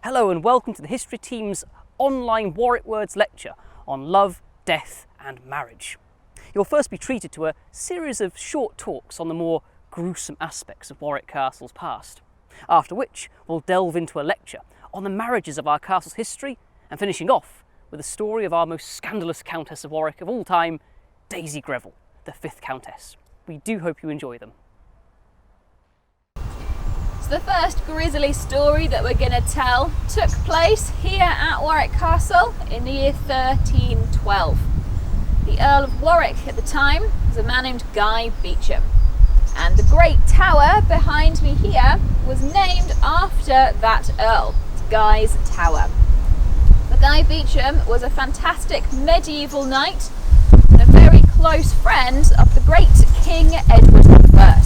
Hello and welcome to the History Team's online Warwick Words lecture on love, death and marriage. You'll first be treated to a series of short talks on the more gruesome aspects of Warwick Castle's past, after which we'll delve into a lecture on the marriages of our castle's history and finishing off with the story of our most scandalous Countess of Warwick of all time, Daisy Greville, the 5th Countess. We do hope you enjoy them. The first grisly story that we're going to tell took place here at Warwick Castle in the year 1312. The Earl of Warwick at the time was a man named Guy Beauchamp, and the great tower behind me here was named after that Earl, Guy's Tower. But Guy Beauchamp was a fantastic medieval knight and a very close friend of the great King Edward I,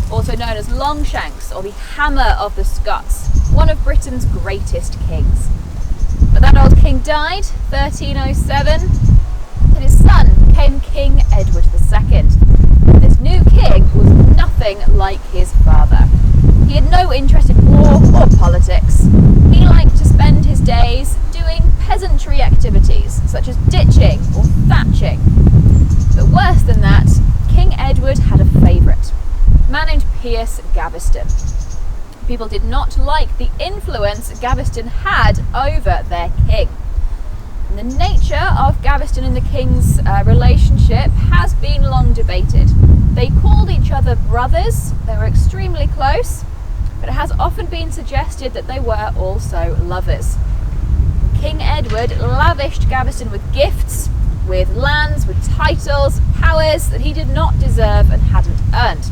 also known as Longshanks, or the Hammer of the Scots, one of Britain's greatest kings. But that old king died, 1307, and his son became King Edward II. This new king was nothing like his father. He had no interest in war or politics. He liked to spend his days doing peasantry activities, such as ditching or thatching. But worse than that, King Edward had a favourite, a man named Gaviston. People did not like the influence Gaviston had over their king. And the nature of Gaviston and the king's relationship has been long debated. They called each other brothers, they were extremely close, but it has often been suggested that they were also lovers. King Edward lavished Gaviston with gifts, with lands, with titles, powers that he did not deserve and hadn't earned.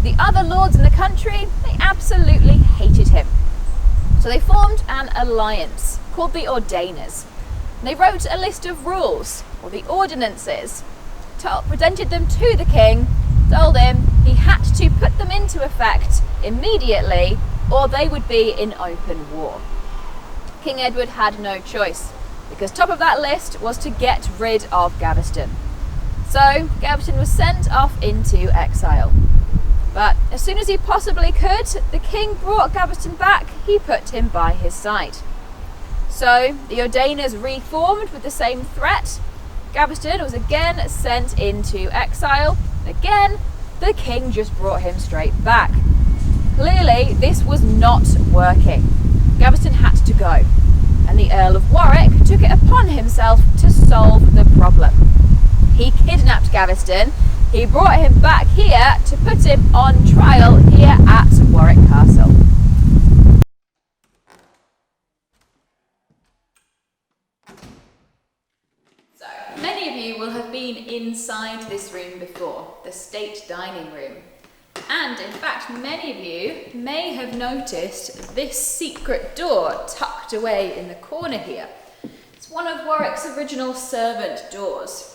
The other lords in the country, they absolutely hated him. So they formed an alliance called the Ordainers. And they wrote a list of rules, or the ordinances, presented them to the king, told him he had to put them into effect immediately or they would be in open war. King Edward had no choice, because top of that list was to get rid of Gaviston. So Gaviston was sent off into exile. But as soon as he possibly could, the king brought Gaviston back. He put him by his side. So the Ordainers reformed with the same threat. Gaviston was again sent into exile. And again, the king just brought him straight back. Clearly, this was not working. Gaviston had to go, and the Earl of Warwick took it upon himself to solve the problem. He kidnapped Gaviston. He brought him back here to put him on trial here at Warwick Castle. So, many of you will have been inside this room before, the state dining room. And in fact, many of you may have noticed this secret door tucked away in the corner here. It's one of Warwick's original servant doors.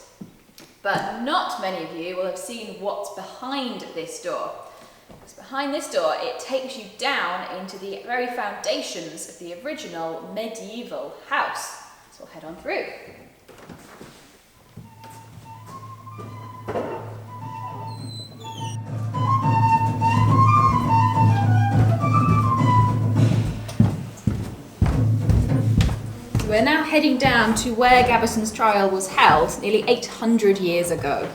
But not many of you will have seen what's behind this door. Because behind this door, it takes you down into the very foundations of the original medieval house. So we'll head on through. We're now heading down to where Gaviston's trial was held nearly 800 years ago.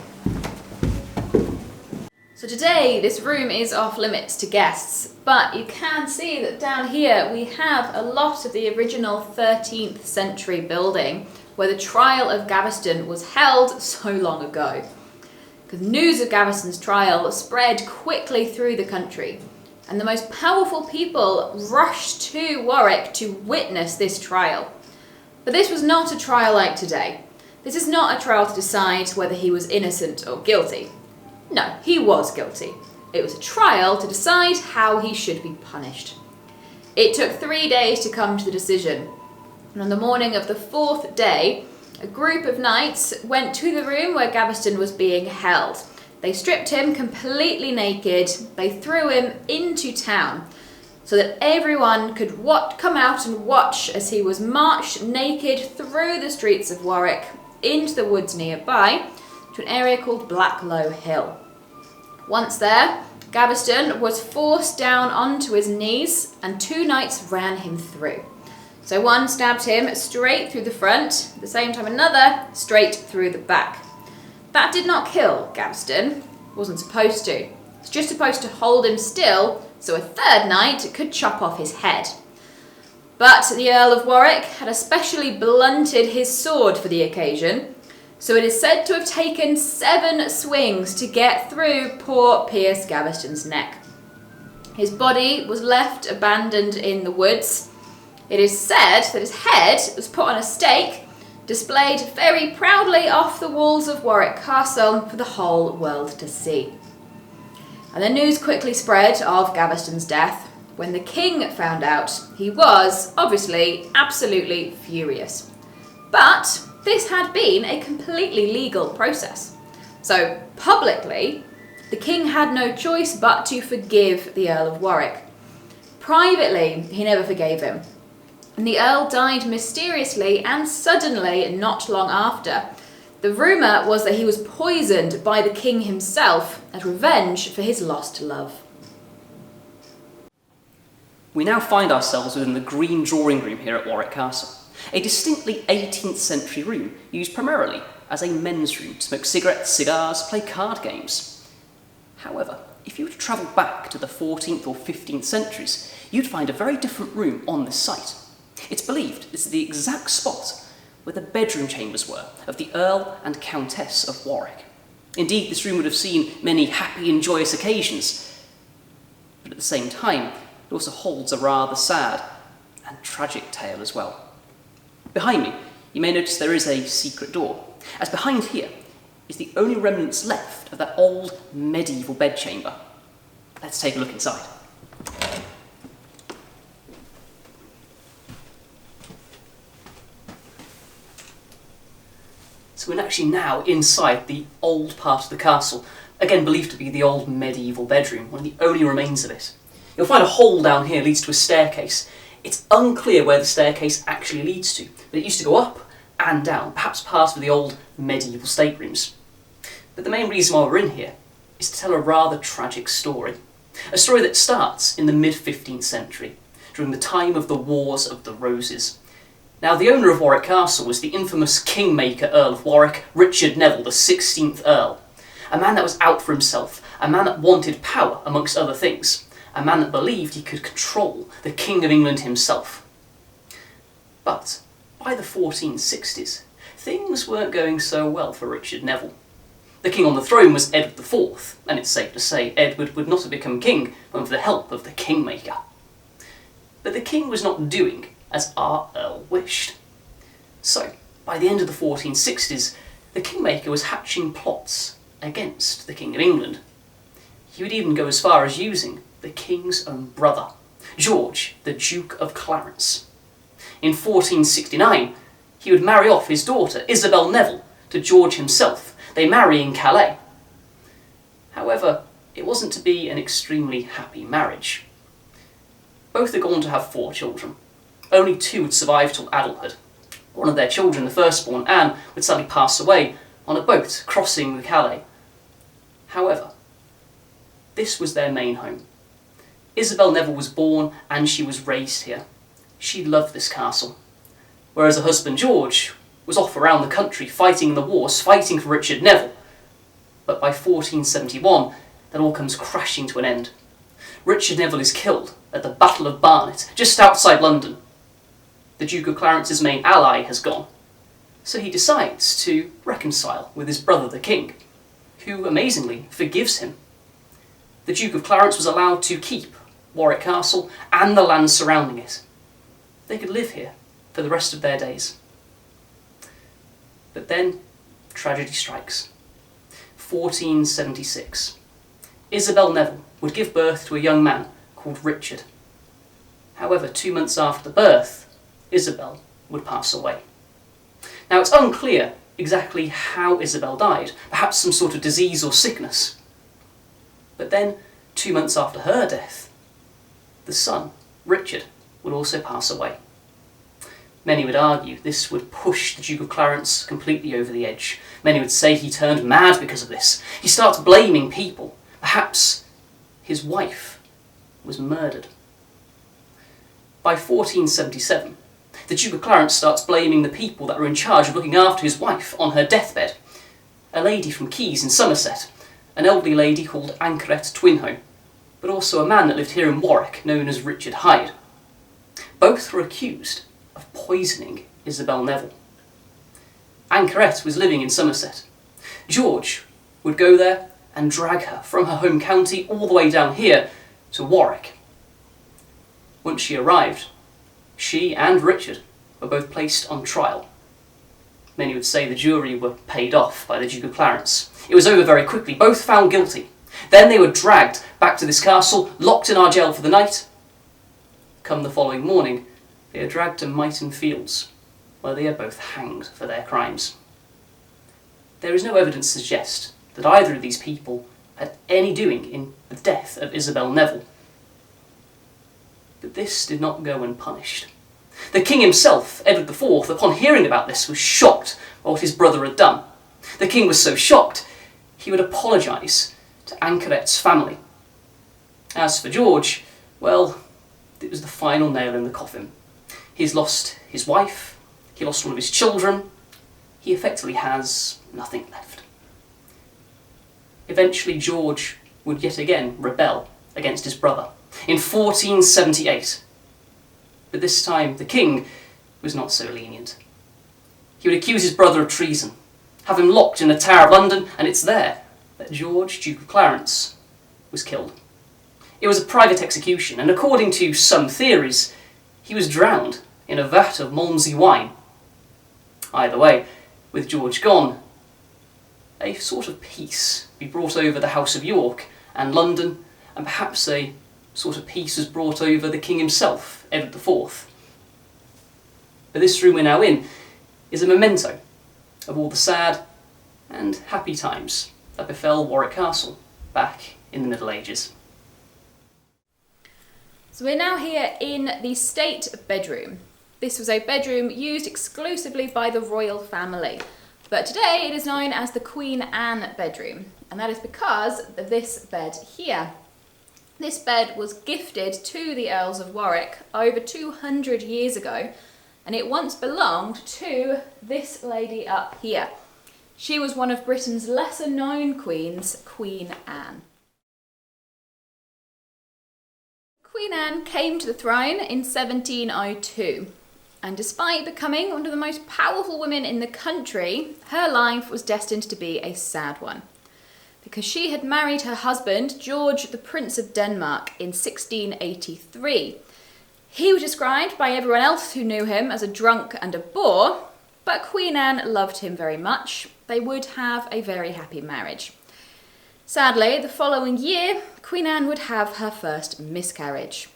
So today this room is off limits to guests, but you can see that down here we have a lot of the original 13th century building where the trial of Gaviston was held so long ago. Because news of Gaviston's trial spread quickly through the country, and the most powerful people rushed to Warwick to witness this trial. But this was not a trial like today. This is not a trial to decide whether he was innocent or guilty. No, he was guilty. It was a trial to decide how he should be punished. It took 3 days to come to the decision. And on the morning of the 4th day, a group of knights went to the room where Gaviston was being held. They stripped him completely naked. They threw him into town, so that everyone could come out and watch as he was marched naked through the streets of Warwick into the woods nearby to an area called Blacklow Hill. Once there, Gaviston was forced down onto his knees and 2 knights ran him through. So one stabbed him straight through the front, at the same time another straight through the back. That did not kill Gaviston, wasn't supposed to. It's just supposed to hold him still so a third knight could chop off his head. But the Earl of Warwick had especially blunted his sword for the occasion, so it is said to have taken 7 swings to get through poor Piers Gaviston's neck. His body was left abandoned in the woods. It is said that his head was put on a stake, displayed very proudly off the walls of Warwick Castle for the whole world to see. And the news quickly spread of Gaviston's death. When the king found out, he was, obviously, absolutely furious. But this had been a completely legal process. So, publicly, the king had no choice but to forgive the Earl of Warwick. Privately, he never forgave him. And the Earl died mysteriously and suddenly not long after. The rumour was that he was poisoned by the king himself as revenge for his lost love. We now find ourselves within the green drawing room here at Warwick Castle, a distinctly 18th century room used primarily as a men's room to smoke cigarettes, cigars, play card games. However, if you were to travel back to the 14th or 15th centuries, you'd find a very different room on this site. It's believed this is the exact spot where the bedroom chambers were of the Earl and Countess of Warwick. Indeed, this room would have seen many happy and joyous occasions, but at the same time, it also holds a rather sad and tragic tale as well. Behind me, you may notice there is a secret door, as behind here is the only remnants left of that old medieval bedchamber. Let's take a look inside. So we're actually now inside the old part of the castle, again believed to be the old medieval bedroom, one of the only remains of it. You'll find a hole down here leads to a staircase. It's unclear where the staircase actually leads to, but it used to go up and down, perhaps part of the old medieval staterooms. But the main reason why we're in here is to tell a rather tragic story. A story that starts in the mid-15th century, during the time of the Wars of the Roses. Now, the owner of Warwick Castle was the infamous kingmaker Earl of Warwick, Richard Neville, the 16th Earl. A man that was out for himself, a man that wanted power, amongst other things. A man that believed he could control the King of England himself. But by the 1460s, things weren't going so well for Richard Neville. The king on the throne was Edward IV, and it's safe to say Edward would not have become king but for the help of the kingmaker. But the king was not doing as our Earl wished. So, by the end of the 1460s, the kingmaker was hatching plots against the King of England. He would even go as far as using the king's own brother, George, the Duke of Clarence. In 1469, he would marry off his daughter, Isabel Neville, to George himself. They marry in Calais. However, it wasn't to be an extremely happy marriage. Both had gone to have 4 children. Only 2 would survive till adulthood. One of their children, the firstborn, Anne, would sadly pass away on a boat crossing the Calais. However, this was their main home. Isabel Neville was born and she was raised here. She loved this castle. Whereas her husband George was off around the country fighting in the wars, fighting for Richard Neville. But by 1471, that all comes crashing to an end. Richard Neville is killed at the Battle of Barnet, just outside London. The Duke of Clarence's main ally has gone, so he decides to reconcile with his brother the King, who amazingly forgives him. The Duke of Clarence was allowed to keep Warwick Castle and the land surrounding it. They could live here for the rest of their days. But then, tragedy strikes. 1476. Isabel Neville would give birth to a young man called Richard. However, 2 months after the birth, Isabel would pass away. Now, it's unclear exactly how Isabel died, perhaps some sort of disease or sickness. But then, 2 months after her death, the son, Richard, would also pass away. Many would argue this would push the Duke of Clarence completely over the edge. Many would say he turned mad because of this. He starts blaming people. Perhaps his wife was murdered. By 1477, the Duke of Clarence starts blaming the people that were in charge of looking after his wife on her deathbed. A lady from Keys in Somerset, an elderly lady called Anchoret Twinho, but also a man that lived here in Warwick known as Richard Hyde. Both were accused of poisoning Isabel Neville. Anchoret was living in Somerset. George would go there and drag her from her home county all the way down here to Warwick. Once she arrived, she and Richard were both placed on trial. Many would say the jury were paid off by the Duke of Clarence. It was over very quickly, both found guilty. Then they were dragged back to this castle, locked in our jail for the night. Come the following morning, they are dragged to Myton Fields, where they are both hanged for their crimes. There is no evidence to suggest that either of these people had any doing in the death of Isabel Neville. But this did not go unpunished. The king himself, Edward IV, upon hearing about this, was shocked by what his brother had done. The king was so shocked, he would apologise to Anchoret's family. As for George, well, it was the final nail in the coffin. He's lost his wife, he lost one of his children, he effectively has nothing left. Eventually George would yet again rebel against his brother in 1478. But this time the king was not so lenient. He would accuse his brother of treason, have him locked in the Tower of London, and it's there that George, Duke of Clarence, was killed. It was a private execution, and according to some theories, he was drowned in a vat of Malmsey wine. Either way, with George gone, a sort of peace be brought over the House of York and London, and perhaps a sort of peace was brought over the king himself, Edward IV. But this room we're now in is a memento of all the sad and happy times that befell Warwick Castle back in the Middle Ages. So we're now here in the state bedroom. This was a bedroom used exclusively by the royal family, but today it is known as the Queen Anne bedroom, and that is because of this bed here. This bed was gifted to the Earls of Warwick over 200 years ago, and it once belonged to this lady up here. She was one of Britain's lesser known queens, Queen Anne. Queen Anne came to the throne in 1702, and despite becoming one of the most powerful women in the country, her life was destined to be a sad one, because she had married her husband, George, the Prince of Denmark, in 1683. He was described by everyone else who knew him as a drunk and a bore, but Queen Anne loved him very much. They would have a very happy marriage. Sadly, the following year, Queen Anne would have her first miscarriage.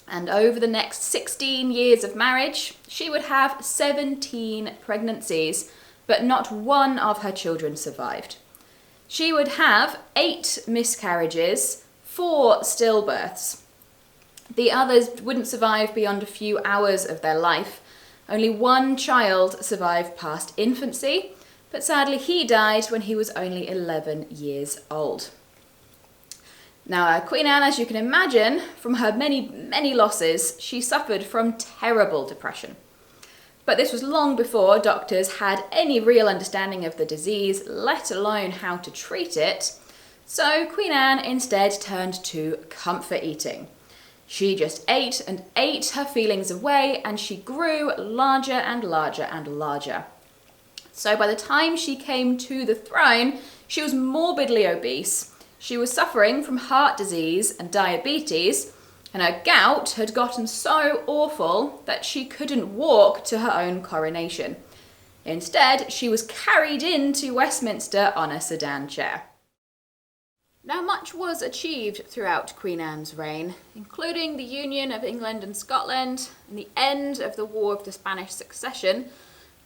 And over the next 16 years of marriage, she would have 17 pregnancies, but not one of her children survived. She would have 8 miscarriages, 4 stillbirths. The others wouldn't survive beyond a few hours of their life. Only one child survived past infancy, but sadly he died when he was only 11 years old. Now, Queen Anne, as you can imagine, from her many losses, she suffered from terrible depression. But this was long before doctors had any real understanding of the disease, let alone how to treat it. So Queen Anne instead turned to comfort eating. She just ate and ate her feelings away, and she grew larger and larger and larger. So by the time she came to the throne, she was morbidly obese. She was suffering from heart disease and diabetes, and her gout had gotten so awful that she couldn't walk to her own coronation. Instead, she was carried into Westminster on a sedan chair. Now, much was achieved throughout Queen Anne's reign, including the union of England and Scotland and the end of the War of the Spanish Succession,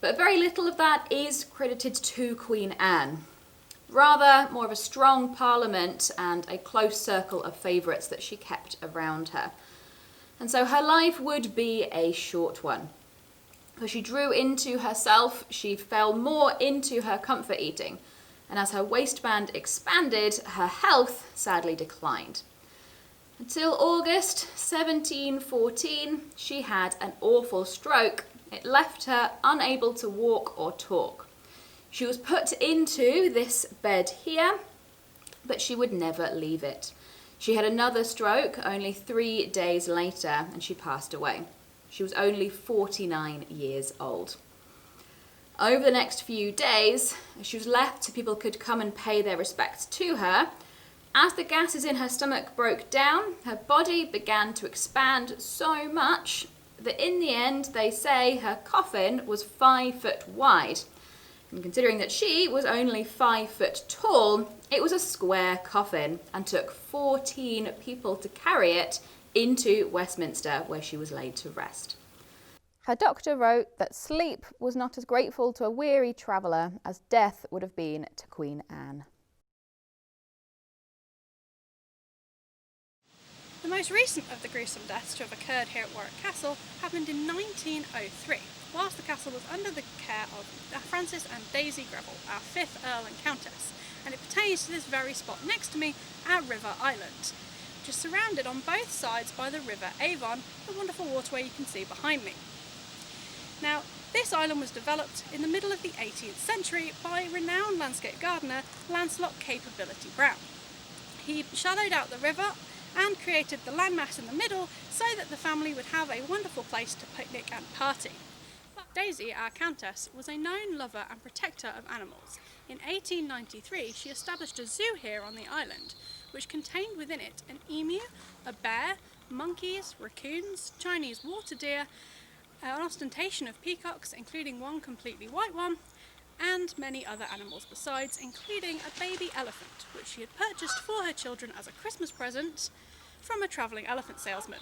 but very little of that is credited to Queen Anne. Rather, more of a strong parliament and a close circle of favourites that she kept around her. And so her life would be a short one. As she drew into herself, she fell more into her comfort eating, and as her waistband expanded, her health sadly declined. Until August 1714, she had an awful stroke. It left her unable to walk or talk. She was put into this bed here, but she would never leave it. She had another stroke only 3 days later, and she passed away. She was only 49 years old. Over the next few days, she was left so people could come and pay their respects to her. As the gases in her stomach broke down, her body began to expand so much that in the end, they say her coffin was 5 foot wide. And considering that she was only 5 foot tall, it was a square coffin and took 14 people to carry it into Westminster, where she was laid to rest. Her doctor wrote that sleep was not as grateful to a weary traveller as death would have been to Queen Anne. The most recent of the gruesome deaths to have occurred here at Warwick Castle happened in 1903, whilst the castle was under the care of Francis and Daisy Greville, our 5th Earl and Countess, and it pertains to this very spot next to me at River Island, which is surrounded on both sides by the River Avon, the wonderful waterway you can see behind me. Now, this island was developed in the middle of the 18th century by renowned landscape gardener Lancelot Capability Brown. He shallowed out the river and created the landmass in the middle so that the family would have a wonderful place to picnic and party. But Daisy, our countess, was a known lover and protector of animals. In 1893 she established a zoo here on the island, which contained within it an emu, a bear, monkeys, raccoons, Chinese water deer, an ostentation of peacocks, including one completely white one, and many other animals besides, including a baby elephant, which she had purchased for her children as a Christmas present from a travelling elephant salesman.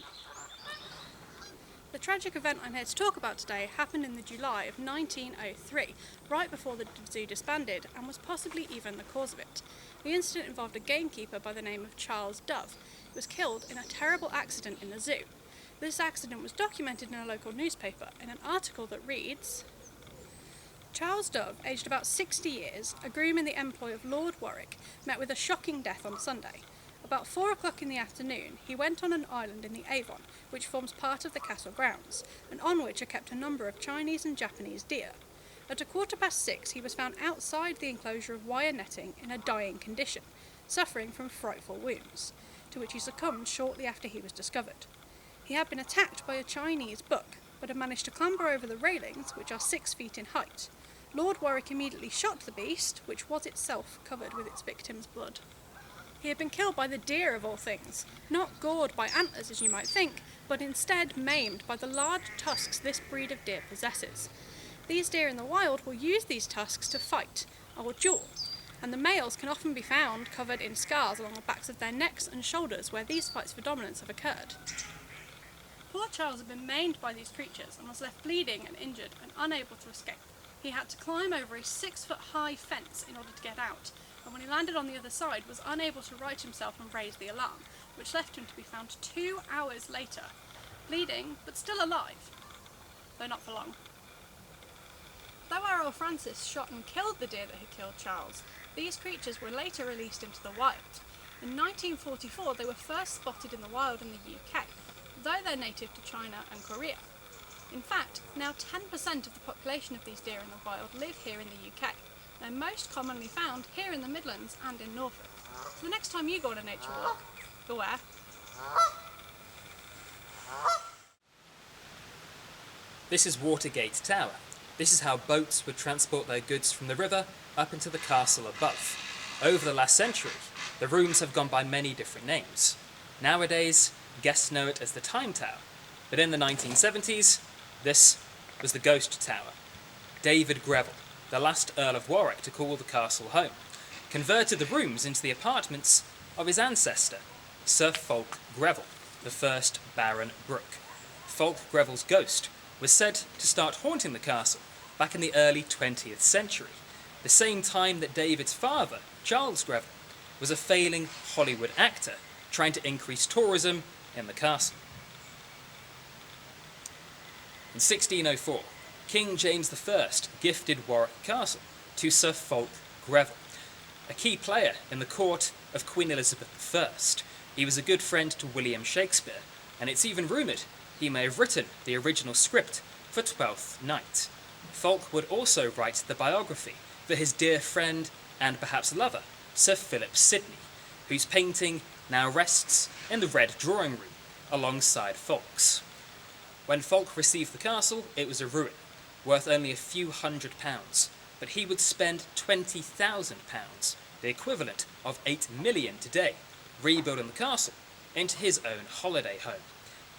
The tragic event I'm here to talk about today happened in the July of 1903, right before the zoo disbanded, and was possibly even the cause of it. The incident involved a gamekeeper by the name of Charles Dove, who was killed in a terrible accident in the zoo. This accident was documented in a local newspaper in an article that reads, Charles Dove, aged about 60 years, a groom in the employ of Lord Warwick, met with a shocking death on Sunday. About 4 o'clock in the afternoon, he went on an island in the Avon, which forms part of the castle grounds, and on which are kept a number of Chinese and Japanese deer. At 6:15, he was found outside the enclosure of wire netting in a dying condition, suffering from frightful wounds, to which he succumbed shortly after he was discovered. He had been attacked by a Chinese buck, but had managed to clamber over the railings, which are 6 feet in height. Lord Warwick immediately shot the beast, which was itself covered with its victim's blood. He had been killed by the deer of all things, not gored by antlers as you might think, but instead maimed by the large tusks this breed of deer possesses. These deer in the wild will use these tusks to fight, or duel, and the males can often be found covered in scars along the backs of their necks and shoulders where these fights for dominance have occurred. Poor Charles had been maimed by these creatures and was left bleeding and injured and unable to escape. He had to climb over a 6-foot-high fence in order to get out, and when he landed on the other side was unable to right himself and raise the alarm, which left him to be found 2 hours later, bleeding but still alive, though not for long. Though our Earl Francis shot and killed the deer that had killed Charles, these creatures were later released into the wild. In 1944 they were first spotted in the wild in the UK, though they're native to China and Korea. In fact, now 10% of the population of these deer in the wild live here in the UK. They're most commonly found here in the Midlands and in Norfolk. So the next time you go on a nature walk, beware. This is Watergate Tower. This is how boats would transport their goods from the river up into the castle above. Over the last century, the rooms have gone by many different names. Nowadays, guests know it as the Time Tower, but in the 1970s, this was the Ghost Tower. David Greville, the last Earl of Warwick to call the castle home, converted the rooms into the apartments of his ancestor, Sir Fulk Greville, the first Baron Brooke. Fulk Greville's ghost was said to start haunting the castle back in the early 20th century, the same time that David's father, Charles Greville, was a failing Hollywood actor trying to increase tourism in the castle. In 1604, King James I gifted Warwick Castle to Sir Fulk Greville, a key player in the court of Queen Elizabeth I, He was a good friend to William Shakespeare, and it's even rumoured he may have written the original script for Twelfth Night. Fulk would also write the biography for his dear friend and perhaps lover, Sir Philip Sidney, whose painting now rests in the Red Drawing Room alongside Fulk's. When Fulk received the castle, it was a ruin, worth only a few £100, but he would spend £20,000, the equivalent of 8 million today, rebuilding the castle into his own holiday home.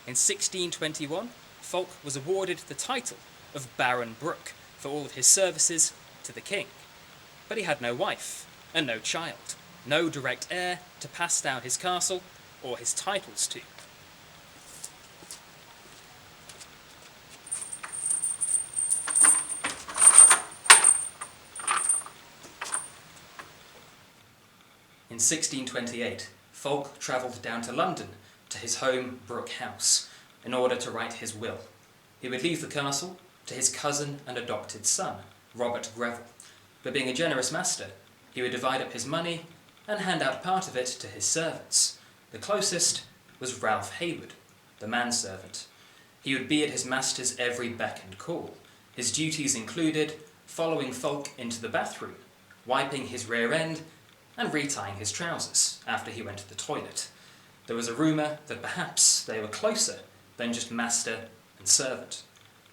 In 1621, Fulk was awarded the title of Baron Brooke for all of his services to the king. But he had no wife and no child, no direct heir to pass down his castle or his titles to. In 1628, Fulk travelled down to London to his home Brooke House in order to write his will. He would leave the castle to his cousin and adopted son, Robert Greville, but being a generous master, he would divide up his money and hand out part of it to his servants. The closest was Ralph Hayward, the manservant. He would be at his master's every beck and call. His duties included following Fulk into the bathroom, wiping his rear end, and retying his trousers after he went to the toilet. There was a rumour that perhaps they were closer than just master and servant.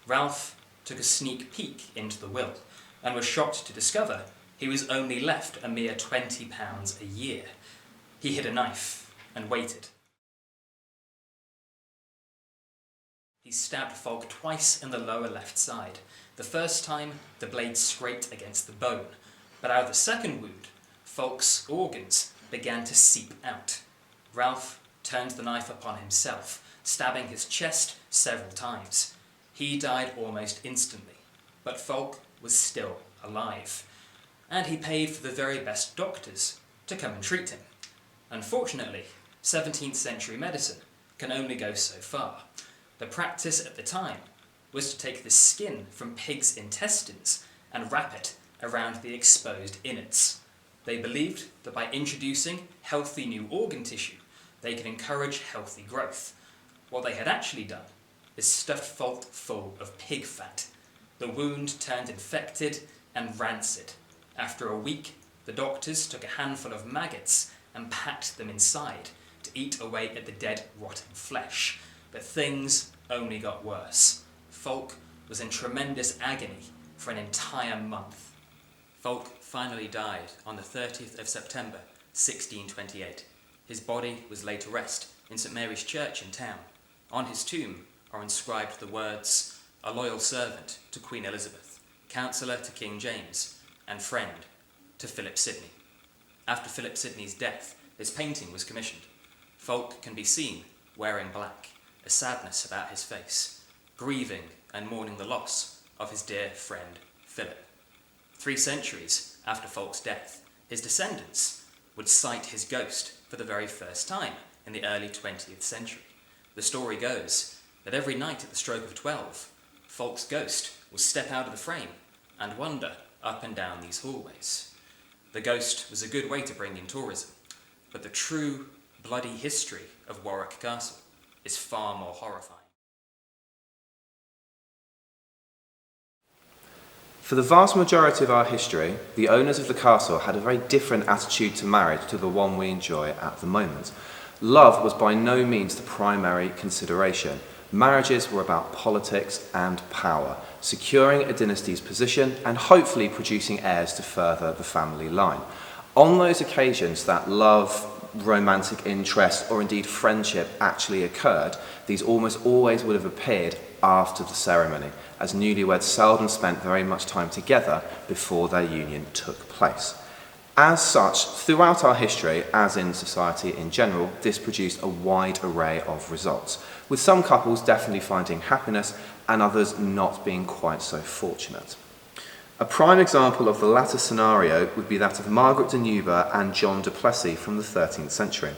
Ralph took a sneak peek into the will and was shocked to discover he was only left a mere £20 a year. He hid a knife and waited. He stabbed Fulk twice in the lower left side. The first time, the blade scraped against the bone, but out of the second wound, Fulk's organs began to seep out. Ralph turned the knife upon himself, stabbing his chest several times. He died almost instantly, but Fulk was still alive, and he paid for the very best doctors to come and treat him. Unfortunately, 17th century medicine can only go so far. The practice at the time was to take the skin from pigs' intestines and wrap it around the exposed innards. They believed that by introducing healthy new organ tissue, they could encourage healthy growth. What they had actually done is stuffed Fulk full of pig fat. The wound turned infected and rancid. After a week, the doctors took a handful of maggots and packed them inside to eat away at the dead, rotten flesh. But things only got worse. Fulk was in tremendous agony for an entire month. Fulk finally died on the 30th of September, 1628. His body was laid to rest in St Mary's Church in town. On his tomb are inscribed the words, "A loyal servant to Queen Elizabeth, counsellor to King James, and friend to Philip Sidney." After Philip Sidney's death, his painting was commissioned. Fulk can be seen wearing black, a sadness about his face, grieving and mourning the loss of his dear friend Philip. 3 centuries after Fulk's death, his descendants would sight his ghost for the very first time in the early 20th century. The story goes that every night at the stroke of 12, Fulk's ghost would step out of the frame and wander up and down these hallways. The ghost was a good way to bring in tourism, but the true bloody history of Warwick Castle is far more horrifying. For the vast majority of our history, the owners of the castle had a very different attitude to marriage to the one we enjoy at the moment. Love was by no means the primary consideration. Marriages were about politics and power, securing a dynasty's position and hopefully producing heirs to further the family line. On those occasions that love, romantic interest, or indeed friendship actually occurred, these almost always would have appeared after the ceremony, as newlyweds seldom spent very much time together before their union took place. As such, throughout our history, as in society in general, this produced a wide array of results, with some couples definitely finding happiness and others not being quite so fortunate. A prime example of the latter scenario would be that of Margaret de Newburgh and John du Plessis from the 13th century.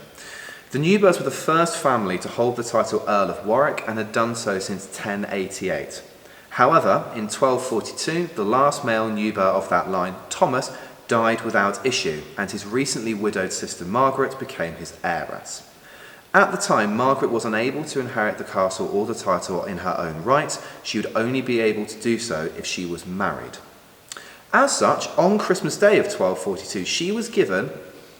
The Newburghs were the first family to hold the title Earl of Warwick and had done so since 1088. However, in 1242, the last male Newburgh of that line, Thomas, died without issue, and his recently widowed sister Margaret became his heiress. At the time, Margaret was unable to inherit the castle or the title in her own right. She would only be able to do so if she was married. As such, on Christmas Day of 1242, she was given,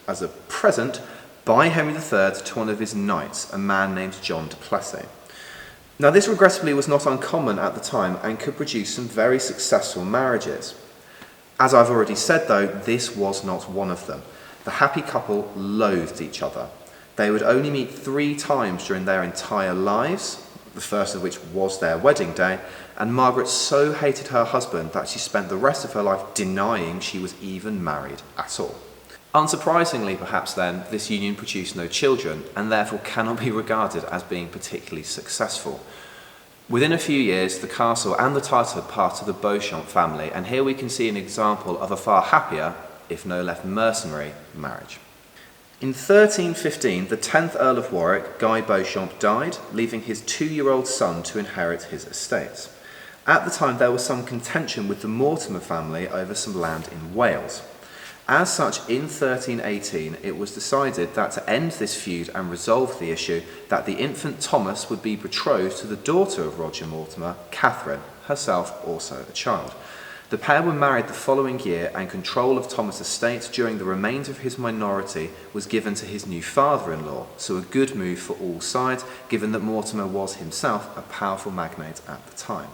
as a present, by Henry III to one of his knights, a man named John du Plessis. Now, this regrettably was not uncommon at the time and could produce some very successful marriages. As I've already said, though, this was not one of them. The happy couple loathed each other. They would only meet 3 times during their entire lives, the first of which was their wedding day, and Margaret so hated her husband that she spent the rest of her life denying she was even married at all. Unsurprisingly, perhaps then, this union produced no children and therefore cannot be regarded as being particularly successful. Within a few years, the castle and the title had passed to the Beauchamp family, and here we can see an example of a far happier, if no less mercenary, marriage. In 1315, the 10th Earl of Warwick, Guy Beauchamp, died, leaving his 2-year-old son to inherit his estates. At the time, there was some contention with the Mortimer family over some land in Wales. As such, in 1318, it was decided that to end this feud and resolve the issue, that the infant Thomas would be betrothed to the daughter of Roger Mortimer, Catherine, herself also a child. The pair were married the following year, and control of Thomas' estate during the remainder of his minority was given to his new father-in-law, so a good move for all sides, given that Mortimer was himself a powerful magnate at the time.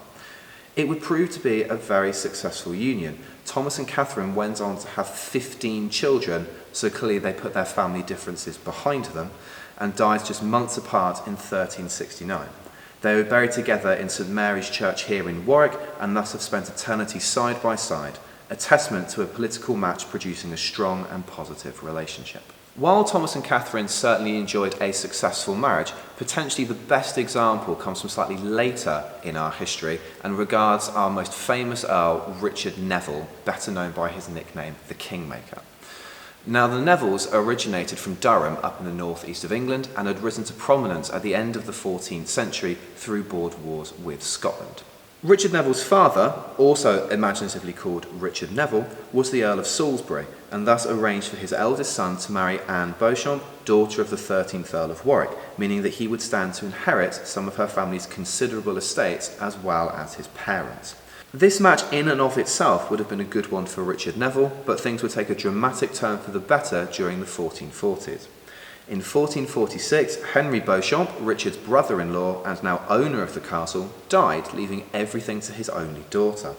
It would prove to be a very successful union. Thomas and Catherine went on to have 15 children, so clearly they put their family differences behind them, and died just months apart in 1369. They were buried together in St Mary's Church here in Warwick, and thus have spent eternity side by side, a testament to a political match producing a strong and positive relationship. While Thomas and Catherine certainly enjoyed a successful marriage, potentially the best example comes from slightly later in our history and regards our most famous Earl, Richard Neville, better known by his nickname, the Kingmaker. Now, the Nevilles originated from Durham up in the northeast of England and had risen to prominence at the end of the 14th century through border wars with Scotland. Richard Neville's father, also imaginatively called Richard Neville, was the Earl of Salisbury, and thus arranged for his eldest son to marry Anne Beauchamp, daughter of the 13th Earl of Warwick, meaning that he would stand to inherit some of her family's considerable estates as well as his parents. This match in and of itself would have been a good one for Richard Neville, but things would take a dramatic turn for the better during the 1440s. In 1446, Henry Beauchamp, Richard's brother-in-law and now owner of the castle, died, leaving everything to his only daughter.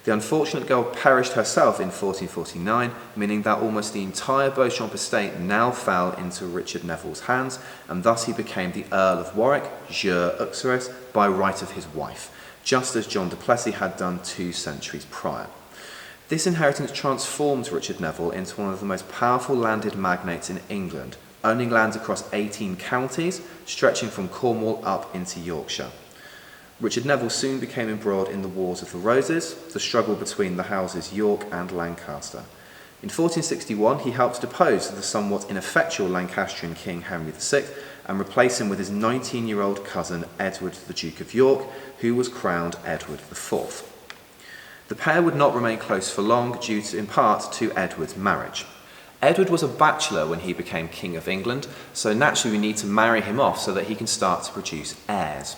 The unfortunate girl perished herself in 1449, meaning that almost the entire Beauchamp estate now fell into Richard Neville's hands, and thus he became the Earl of Warwick, jure uxoris, by right of his wife, just as John du Plessis had done 2 centuries prior. This inheritance transformed Richard Neville into one of the most powerful landed magnates in England, owning lands across 18 counties, stretching from Cornwall up into Yorkshire. Richard Neville soon became embroiled in the Wars of the Roses, the struggle between the houses York and Lancaster. In 1461, he helped depose the somewhat ineffectual Lancastrian King Henry VI and replace him with his 19-year-old cousin Edward, the Duke of York, who was crowned Edward IV. The pair would not remain close for long, due in part to Edward's marriage. Edward was a bachelor when he became King of England, so naturally we need to marry him off so that he can start to produce heirs.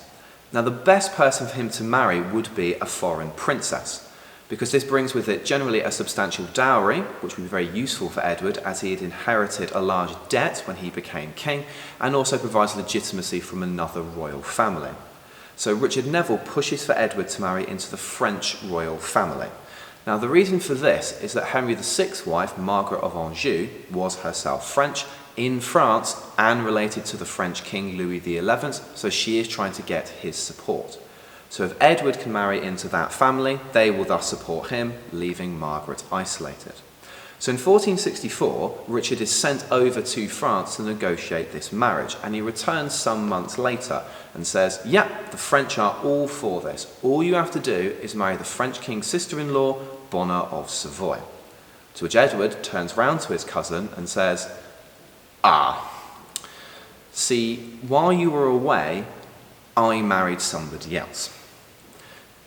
Now, the best person for him to marry would be a foreign princess, because this brings with it generally a substantial dowry, which would be very useful for Edward as he had inherited a large debt when he became king, and also provides legitimacy from another royal family. So Richard Neville pushes for Edward to marry into the French royal family. Now, the reason for this is that Henry VI's wife, Margaret of Anjou, was herself French, in France, and related to the French King Louis XI, so she is trying to get his support. So if Edward can marry into that family, they will thus support him, leaving Margaret isolated. So in 1464, Richard is sent over to France to negotiate this marriage, and he returns some months later and says, "Yep, the French are all for this. All you have to do is marry the French king's sister-in-law, Bonner of Savoy." To which Edward turns round to his cousin and says, see, while you were away, I married somebody else.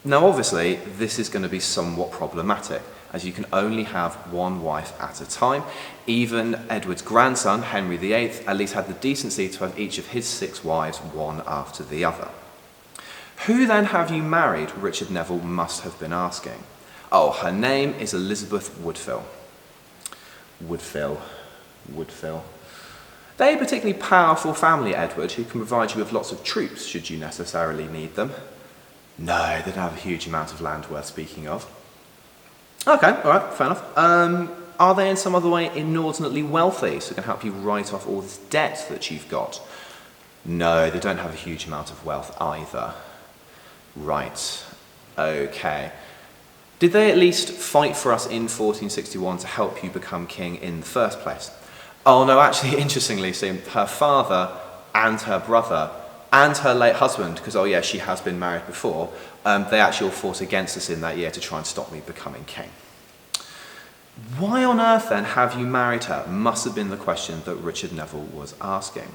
Now obviously, this is going to be somewhat problematic, as you can only have one wife at a time. Even Edward's grandson, Henry VIII, at least had the decency to have each of his 6 wives, one after the other. Who then have you married? Richard Neville must have been asking. Oh, her name is Elizabeth Woodville. Woodville. They're a particularly powerful family, Edward, who can provide you with lots of troops should you necessarily need them. No, they don't have a huge amount of land worth speaking of. Okay, alright, fair enough. Are they in some other way inordinately wealthy, so can help you write off all this debt that you've got? No, they don't have a huge amount of wealth either. Right, okay. Did they at least fight for us in 1461 to help you become king in the first place? Oh no, actually, interestingly, see, her father and her brother and her late husband, because oh yeah, she has been married before, they actually all fought against us in that year to try and stop me becoming king. Why on earth then have you married her? Must have been the question that Richard Neville was asking.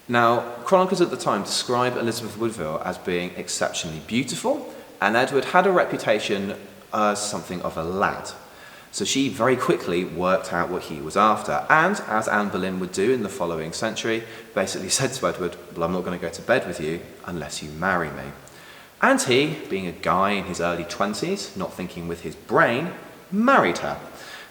Now, chroniclers at the time describe Elizabeth Woodville as being exceptionally beautiful, and Edward had a reputation as something of a lad. So she very quickly worked out what he was after, and as Anne Boleyn would do in the following century, basically said to Edward, well, I'm not going to go to bed with you unless you marry me. And he, being a guy in his early 20s, not thinking with his brain, married her,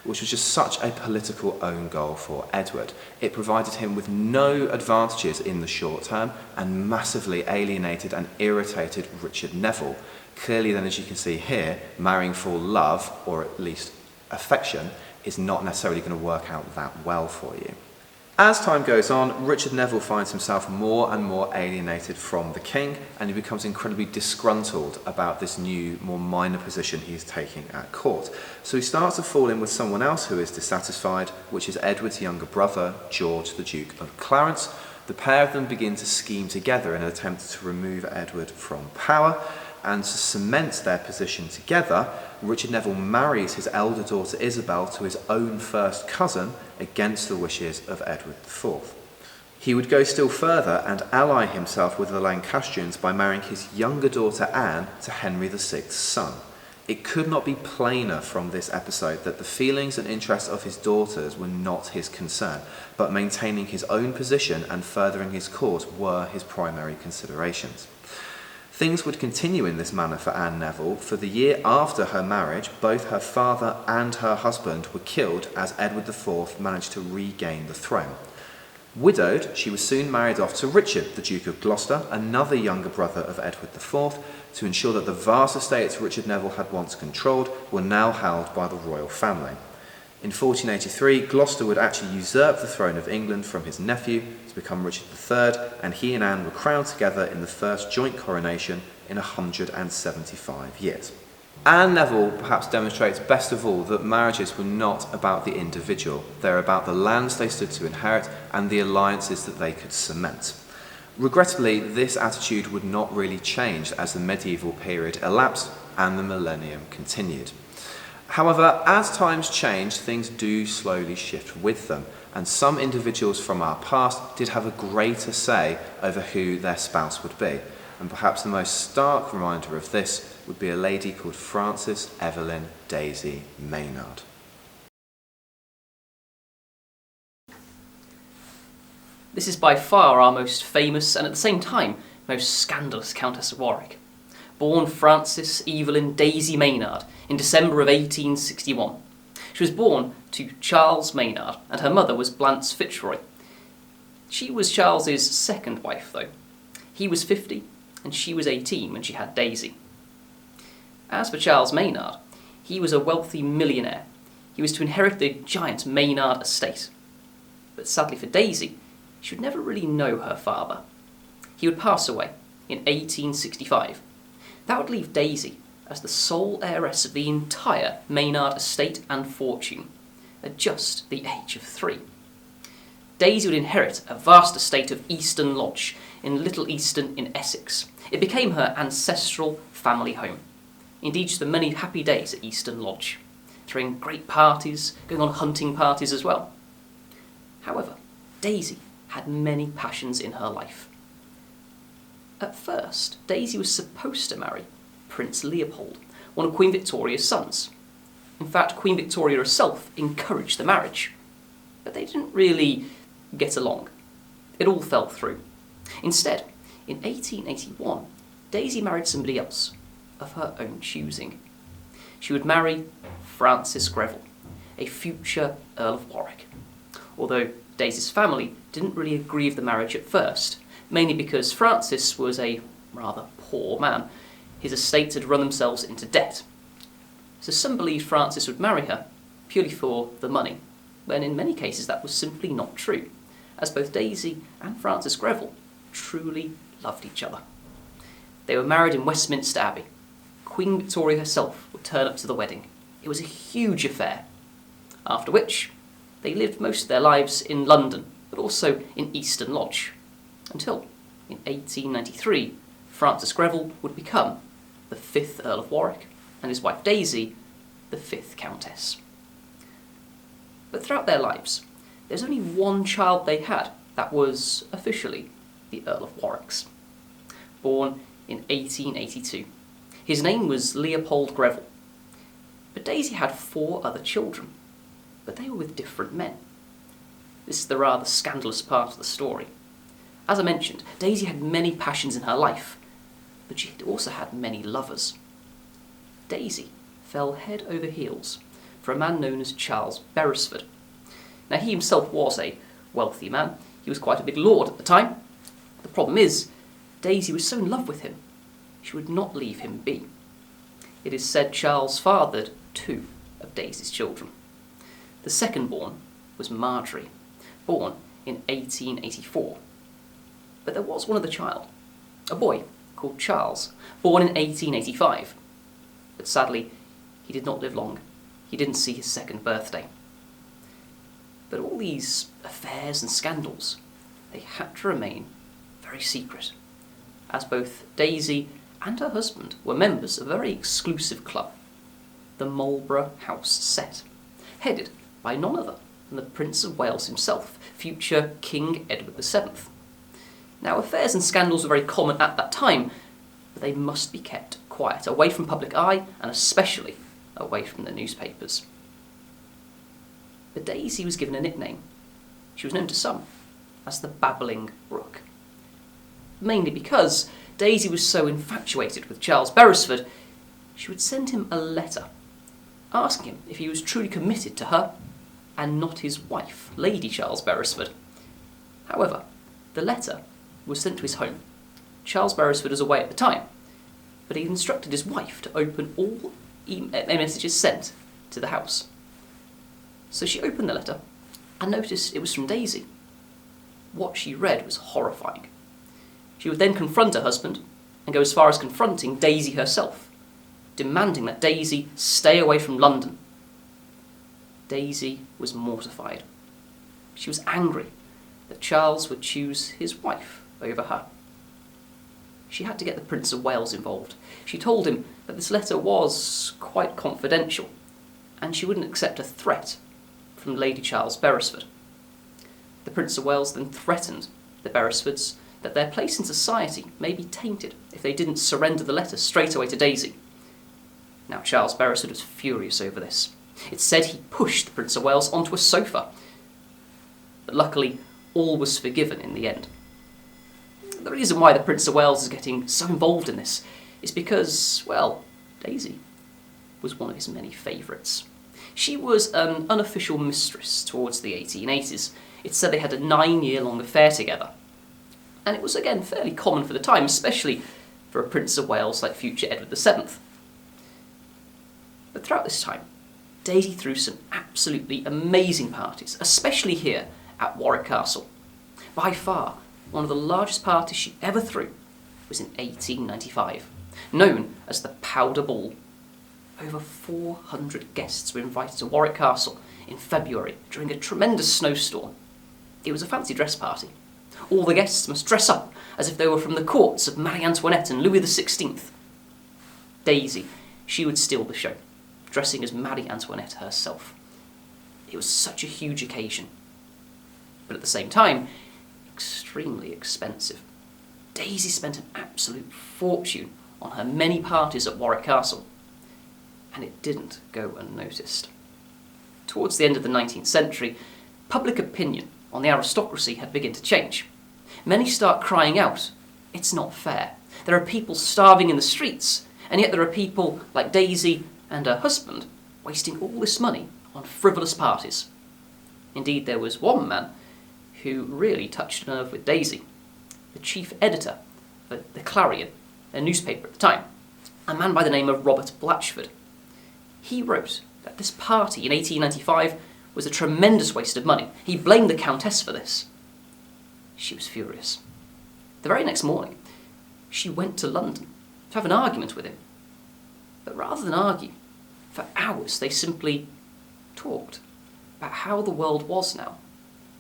which was just such a political own goal for Edward. It provided him with no advantages in the short term and massively alienated and irritated Richard Neville. Clearly then, as you can see here, marrying for love, or at least affection, is not necessarily going to work out that well for you. As time goes on, Richard Neville finds himself more and more alienated from the king, and he becomes incredibly disgruntled about this new, more minor position he's taking at court. So he starts to fall in with someone else who is dissatisfied, which is Edward's younger brother, George, the Duke of Clarence. The pair of them begin to scheme together in an attempt to remove Edward from power, and to cement their position together, Richard Neville marries his elder daughter Isabel to his own first cousin against the wishes of Edward IV. He would go still further and ally himself with the Lancastrians by marrying his younger daughter Anne to Henry VI's son. It could not be plainer from this episode that the feelings and interests of his daughters were not his concern, but maintaining his own position and furthering his cause were his primary considerations. Things would continue in this manner for Anne Neville. For the year after her marriage, both her father and her husband were killed as Edward IV managed to regain the throne. Widowed, she was soon married off to Richard, the Duke of Gloucester, another younger brother of Edward IV, to ensure that the vast estates Richard Neville had once controlled were now held by the royal family. In 1483, Gloucester would actually usurp the throne of England from his nephew to become Richard III, and he and Anne were crowned together in the first joint coronation in 175 years. Anne Neville perhaps demonstrates best of all that marriages were not about the individual. They're about the lands they stood to inherit and the alliances that they could cement. Regrettably, this attitude would not really change as the medieval period elapsed and the millennium continued. However, as times change, things do slowly shift with them, and some individuals from our past did have a greater say over who their spouse would be. And perhaps the most stark reminder of this would be a lady called Frances Evelyn Daisy Maynard. This is by far our most famous and at the same time most scandalous Countess of Warwick. Born Frances Evelyn Daisy Maynard in December of 1861. She was born to Charles Maynard, and her mother was Blanche Fitzroy. She was Charles's second wife, though. He was 50, and she was 18 when she had Daisy. As for Charles Maynard, he was a wealthy millionaire. He was to inherit the giant Maynard estate. But sadly for Daisy, she would never really know her father. He would pass away in 1865. That would leave Daisy as the sole heiress of the entire Maynard estate and fortune, at just the age of 3. Daisy would inherit a vast estate of Easton Lodge in Little Easton in Essex. It became her ancestral family home. Indeed, she spent many happy days at Easton Lodge, throwing great parties, going on hunting parties as well. However, Daisy had many passions in her life. At first, Daisy was supposed to marry Prince Leopold, one of Queen Victoria's sons. In fact, Queen Victoria herself encouraged the marriage. But they didn't really get along. It all fell through. Instead, in 1881, Daisy married somebody else, of her own choosing. She would marry Francis Greville, a future Earl of Warwick. Although Daisy's family didn't really agree with the marriage at first, mainly because Francis was a rather poor man. His estates had run themselves into debt. So some believed Francis would marry her purely for the money, when in many cases that was simply not true, as both Daisy and Francis Greville truly loved each other. They were married in Westminster Abbey. Queen Victoria herself would turn up to the wedding. It was a huge affair. After which, they lived most of their lives in London, but also in Easton Lodge, until, in 1893, Francis Greville would become the 5th Earl of Warwick, and his wife Daisy, the 5th Countess. But throughout their lives, there's only one child they had that was officially the Earl of Warwick's. Born in 1882. His name was Leopold Greville. But Daisy had 4 other children, but they were with different men. This is the rather scandalous part of the story. As I mentioned, Daisy had many passions in her life, but she had also had many lovers. Daisy fell head over heels for a man known as Charles Beresford. Now he himself was a wealthy man. He was quite a big lord at the time. The problem is, Daisy was so in love with him, she would not leave him be. It is said Charles fathered 2 of Daisy's children. The second born was Marjorie, born in 1884. But there was one other child, a boy called Charles, born in 1885. But sadly, he did not live long. He didn't see his 2nd birthday. But all these affairs and scandals, they had to remain very secret, as both Daisy and her husband were members of a very exclusive club, the Marlborough House Set, headed by none other than the Prince of Wales himself, future King Edward VII. Now, affairs and scandals were very common at that time, but they must be kept quiet, away from public eye, and especially away from the newspapers. But Daisy was given a nickname. She was known to some as the Babbling Brook, mainly because Daisy was so infatuated with Charles Beresford, she would send him a letter asking him if he was truly committed to her and not his wife, Lady Charles Beresford. However, the letter was sent to his home. Charles Beresford was away at the time, but he instructed his wife to open all messages sent to the house. So she opened the letter and noticed it was from Daisy. What she read was horrifying. She would then confront her husband and go as far as confronting Daisy herself, demanding that Daisy stay away from London. Daisy was mortified. She was angry that Charles would choose his wife over her. She had to get the Prince of Wales involved. She told him that this letter was quite confidential, and she wouldn't accept a threat from Lady Charles Beresford. The Prince of Wales then threatened the Beresfords that their place in society may be tainted if they didn't surrender the letter straight away to Daisy. Now, Charles Beresford was furious over this. It's said he pushed the Prince of Wales onto a sofa, but luckily all was forgiven in the end. The reason why the Prince of Wales is getting so involved in this is because, well, Daisy was one of his many favourites. She was an unofficial mistress towards the 1880s. It's said they had a 9-year-long affair together. And it was, again, fairly common for the time, especially for a Prince of Wales like future Edward VII. But throughout this time, Daisy threw some absolutely amazing parties, especially here at Warwick Castle. By far, one of the largest parties she ever threw was in 1895, known as the Powder Ball. Over 400 guests were invited to Warwick Castle in February during a tremendous snowstorm. It was a fancy dress party. All the guests must dress up as if they were from the courts of Marie Antoinette and Louis XVI. Daisy, she would steal the show, dressing as Marie Antoinette herself. It was such a huge occasion, but at the same time, extremely expensive. Daisy spent an absolute fortune on her many parties at Warwick Castle. and it didn't go unnoticed. Towards the end of the 19th century, public opinion on the aristocracy had begun to change. Many start crying out, "It's not fair. There are people starving in the streets, and yet there are people like Daisy and her husband wasting all this money on frivolous parties." Indeed, there was one man who really touched a nerve with Daisy, the chief editor of the Clarion, a newspaper at the time, a man by the name of Robert Blatchford. He wrote that this party in 1895 was a tremendous waste of money. He blamed the Countess for this. She was furious. The very next morning, she went to London to have an argument with him. But rather than argue, for hours they simply talked about how the world was now,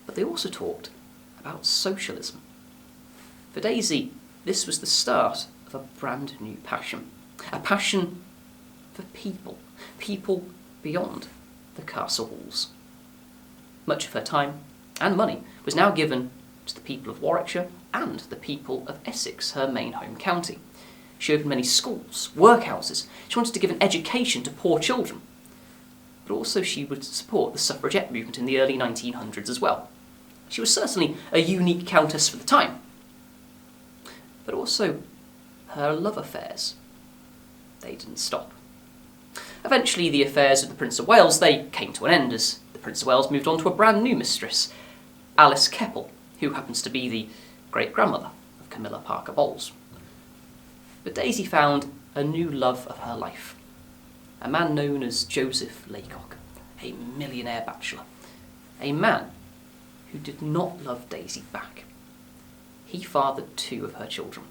but they also talked about socialism. For Daisy, this was the start of a brand new passion, a passion for people beyond the castle walls. Much of her time and money was now given to the people of Warwickshire and the people of Essex, her main home county. She opened many schools, workhouses. She wanted to give an education to poor children. But also she would support the suffragette movement in the early 1900s as well. She was certainly a unique countess for the time. But also her love affairs. They didn't stop. Eventually the affairs of the Prince of Wales, they came to an end as the Prince of Wales moved on to a brand new mistress, Alice Keppel, who happens to be the great-grandmother of Camilla Parker Bowles. But Daisy found a new love of her life, a man known as Joseph Laycock, a millionaire bachelor, a man who did not love Daisy back. He fathered 2 of her children.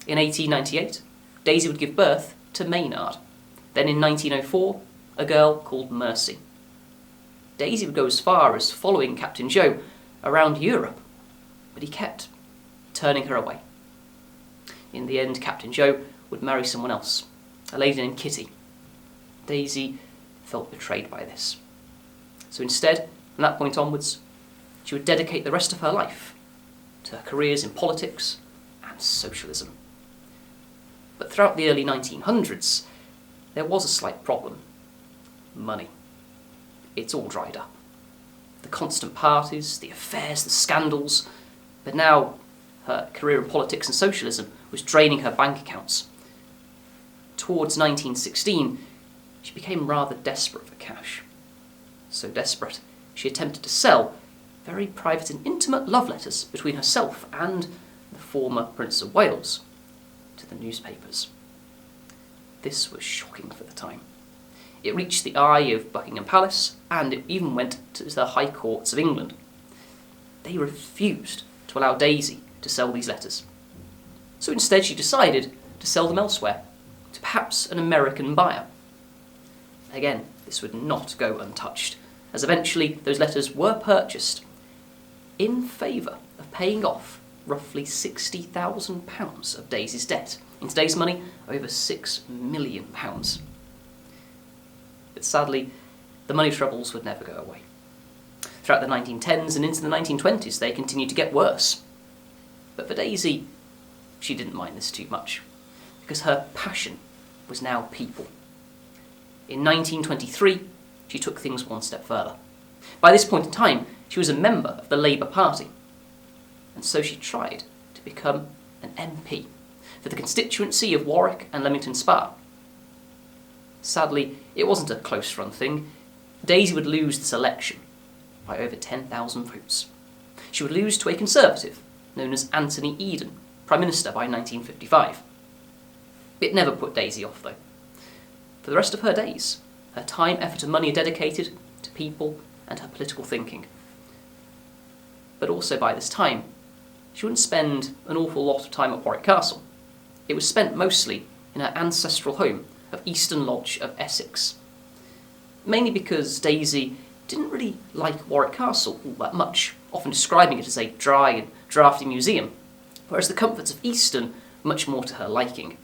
In 1898, Daisy would give birth to Maynard. Then in 1904, a girl called Mercy. Daisy would go as far as following Captain Joe around Europe, but he kept turning her away. In the end, Captain Joe would marry someone else, a lady named Kitty. Daisy felt betrayed by this. So instead, from that point onwards, she would dedicate the rest of her life to her careers in politics and socialism. But throughout the early 1900s, there was a slight problem. Money. It's all dried up. The constant parties, the affairs, the scandals. But now her career in politics and socialism was draining her bank accounts. Towards 1916, she became rather desperate for cash. So desperate, she attempted to sell very private and intimate love letters between herself and the former Prince of Wales to the newspapers. This was shocking for the time. It reached the eye of Buckingham Palace, and it even went to the High Courts of England. They refused to allow Daisy to sell these letters. So instead she decided to sell them elsewhere, to perhaps an American buyer. Again, this would not go untouched, as eventually those letters were purchased in favour of paying off roughly £60,000 of Daisy's debt. In today's money, over £6 million. But sadly, the money troubles would never go away. Throughout the 1910s and into the 1920s, they continued to get worse. But for Daisy, she didn't mind this too much, because her passion was now people. In 1923, she took things one step further. By this point in time, she was a member of the Labour Party, and so she tried to become an MP for the constituency of Warwick and Leamington Spa. Sadly, it wasn't a close-run thing. Daisy would lose this election by over 10,000 votes. She would lose to a Conservative known as Anthony Eden, Prime Minister by 1955. It never put Daisy off, though. For the rest of her days, her time, effort and money are dedicated to people and her political thinking. But also by this time, she wouldn't spend an awful lot of time at Warwick Castle. It was spent mostly in her ancestral home of Easton Lodge of Essex. Mainly because Daisy didn't really like Warwick Castle all that much, often describing it as a dry and drafty museum, whereas the comforts of Easton were much more to her liking.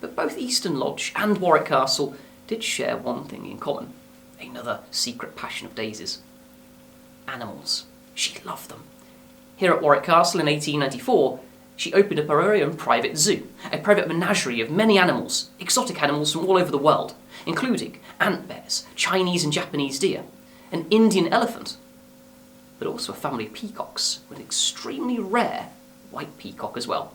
But both Easton Lodge and Warwick Castle did share one thing in common, another secret passion of Daisy's: animals. She loved them. Here at Warwick Castle in 1894, she opened up her own private zoo, a private menagerie of many animals, exotic animals from all over the world. including ant bears, Chinese and Japanese deer, an Indian elephant, but also a family of peacocks, with an extremely rare white peacock as well.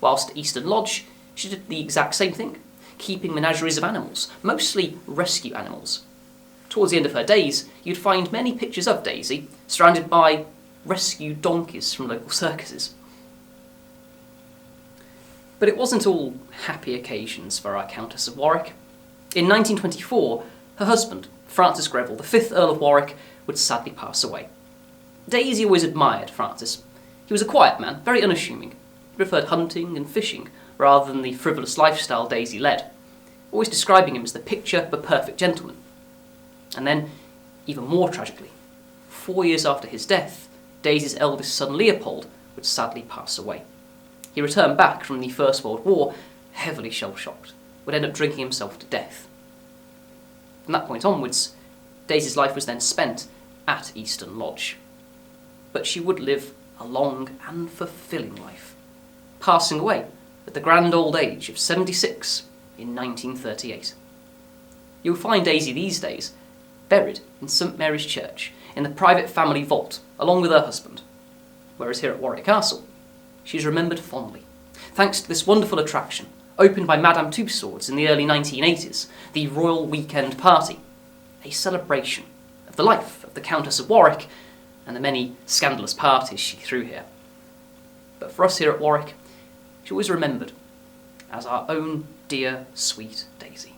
Whilst at Eastern Lodge, she did the exact same thing, keeping menageries of animals, mostly rescue animals. Towards the end of her days, you'd find many pictures of Daisy, surrounded by rescued donkeys from local circuses. But it wasn't all happy occasions for our Countess of Warwick. In 1924, her husband, Francis Greville, the 5th Earl of Warwick, would sadly pass away. Daisy always admired Francis. He was a quiet man, very unassuming. He preferred hunting and fishing, rather than the frivolous lifestyle Daisy led, always describing him as the picture of a perfect gentleman. And then, even more tragically, 4 years after his death, Daisy's eldest son Leopold would sadly pass away. He returned back from the First World War, heavily shell-shocked, would end up drinking himself to death. From that point onwards, Daisy's life was then spent at Eastern Lodge. But she would live a long and fulfilling life, passing away at the grand old age of 76 in 1938. You'll find Daisy these days buried in St Mary's Church in the private family vault along with her husband, whereas here at Warwick Castle she is remembered fondly, thanks to this wonderful attraction opened by Madame Tussauds in the early 1980s, the Royal Weekend Party, a celebration of the life of the Countess of Warwick and the many scandalous parties she threw here. But for us here at Warwick, she was remembered as our own dear, sweet Daisy.